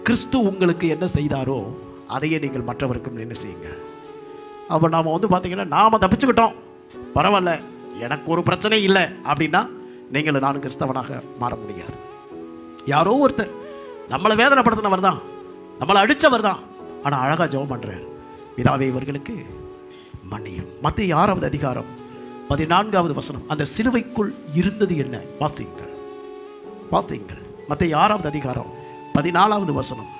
கிறிஸ்து உங்களுக்கு என்ன செய்தாரோ அதையே நீங்கள் மற்றவருக்கும் என்ன செய்யுங்க. அப்போ நாம் பார்த்தீங்கன்னா நாம் தப்பிச்சுக்கிட்டோம், பரவாயில்ல, எனக்கு ஒரு பிரச்சனை இல்லை அப்படின்னா நீங்களும் நானும் கிறிஸ்தவனாக மாற முடியாது. யாரோ ஒருத்தர் நம்மளை வேதனைப்படுத்தினவர் தான், நம்மளை அடித்தவர் தான், ஆனால் அழகாக ஜெபம் பண்ணுறார், பிதாவே இவர்களுக்கு மன்னியும். மத்திய 6வது அதிகாரம் 14வது வசனம். அந்த சிலுவைக்குள் இருந்தது என்ன? வாசியுங்கள், வாசியுங்கள். மத்திய 6வது அதிகாரம் 14வது வசனம்.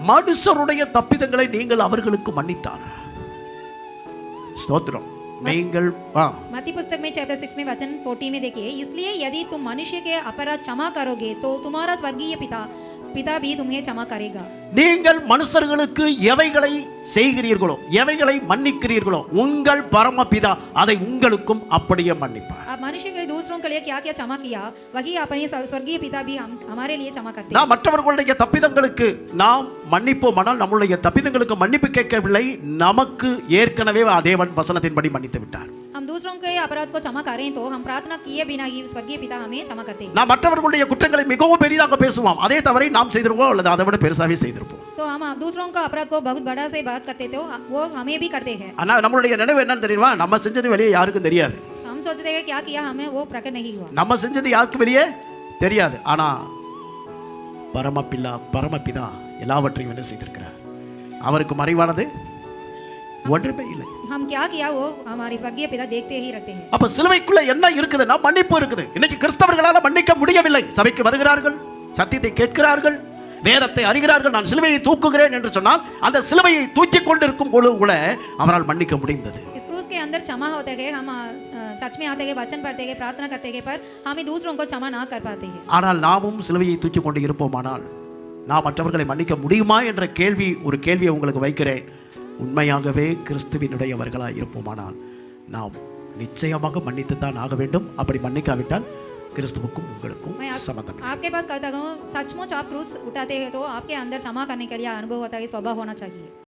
மனுஷருடைய தப்பிதங்களை நீங்கள் அவர்களுக்கு மன்னித்தார். ஸ்தோத்திரம். நீங்கள் मत्ती पुस्तक में चैप्टर 6 में वचन 14 में देखिए, इसलिए यदि तुम मनुष्य के अपराध क्षमा करोगे तो तुम्हारा स्वर्गीय पिता भी तुम्हें क्षमा करेगा. நீங்கள் மனுஷர்களுக்கு எவைகளை செய்கிறீர்களோ, எவைகளை மன்னிக்கிறீர்களோ, உங்கள் பரமபிதா அதை உங்களுக்கும் அப்படியே மன்னிப்பார். आप मनुष्य के दूसरों के लिए क्या-क्या क्षमा किया, वही अपने स्वर्गीय पिता भी हमारे लिए क्षमा करते हैं. நாம் மற்றவர்களுடைய தப்பிதங்களுக்கு நாம் மன்னிப்போமானால் நம்முடைய தப்பிதங்களுக்கு மன்னிப்பு கேட்கவில்லை, நமக்கு ஏற்கனவே தேவன் வசனத்தின்படி மன்னித்து விட்டார். हम दूसरों के अपराध को क्षमा करें तो हम प्रार्थना किए बिना ही स्वर्गीय पिता हमें क्षमा करते हैं. நாம் மற்றவர்களுடைய குற்றங்களை மிகவும் பெரிதாக பேசுவோம், அதே தவறை நாம் செய்திருப்போம் அல்லது அதை விட பெருசாவே செய்திருப்போம். तो हम दूसरों का अपराध को बहुत बड़ा से बात करते थे, वो हमें भी करते हैं. ஆனா நம்மளுடைய நினைவு என்னன்னு தெரியுமா? நம்ம செஞ்சது வெளியே யாருக்கும் தெரியாது. हम सोचते हैं क्या किया, हमें वो प्रकट नहीं हुआ. நம்ம செஞ்சது யாருக்கும் வெளியே தெரியாது. ஆனா பரமபிதா எல்லாவற்றையும் என்ன செய்திருக்கிறார்? அவருக்கு மறைவானது ஒன்றுமே இல்லை. हम क्या किया वो हमारे स्वर्गीय पिता देखते ही रहते हैं. அப்ப சிலுவைக்குள்ள என்ன இருக்குதுன்னா மன்னிப்பு இருக்குது. இன்னைக்கு கிறிஸ்தவர்களால மன்னிக்க முடியவில்லை. சபைக்கு வருகிறார்கள், சத்தியத்தை கேட்கிறார்கள், வேதத்தை அறிகிறார்கள், நான் சிலுவையை தூக்குகிறேன் என்று சொன்னால் அந்த சிலுவையை தூக்கி கொண்டிருக்கும் பொழுது கூட அவரால் மன்னிக்க முடிந்தது. इस क्रूस के अंदर क्षमा होते हैं, हम चर्च में आते हैं, वचन पढ़ते हैं, प्रार्थना करते हैं, पर हम दूसरों को क्षमा ना कर पाते हैं. ஆனால் நாமும் சிலுவையை தூக்கி கொண்டு இருப்போமானால் நாம் மற்றவர்களை மன்னிக்க முடியுமா என்ற ஒரு கேள்வியை உங்களுக்கு வைக்கிறேன். உண்மையாகவே கிறிஸ்துவினுடையவர்களாக இருப்போமானால் நாம் நிச்சயமாக மன்னித்து தான் ஆக வேண்டும். அப்படி மன்னிக்காவிட்டால் கிறிஸ்துவுக்கும் உங்களுக்கும் சம்பந்தம். आपके पास कहता हूँ, सचमुच आप क्रूस उठाते हैं तो आपके अंदर क्षमा करने के लिए अनुभव होता है, स्वभाव होना चाहिए.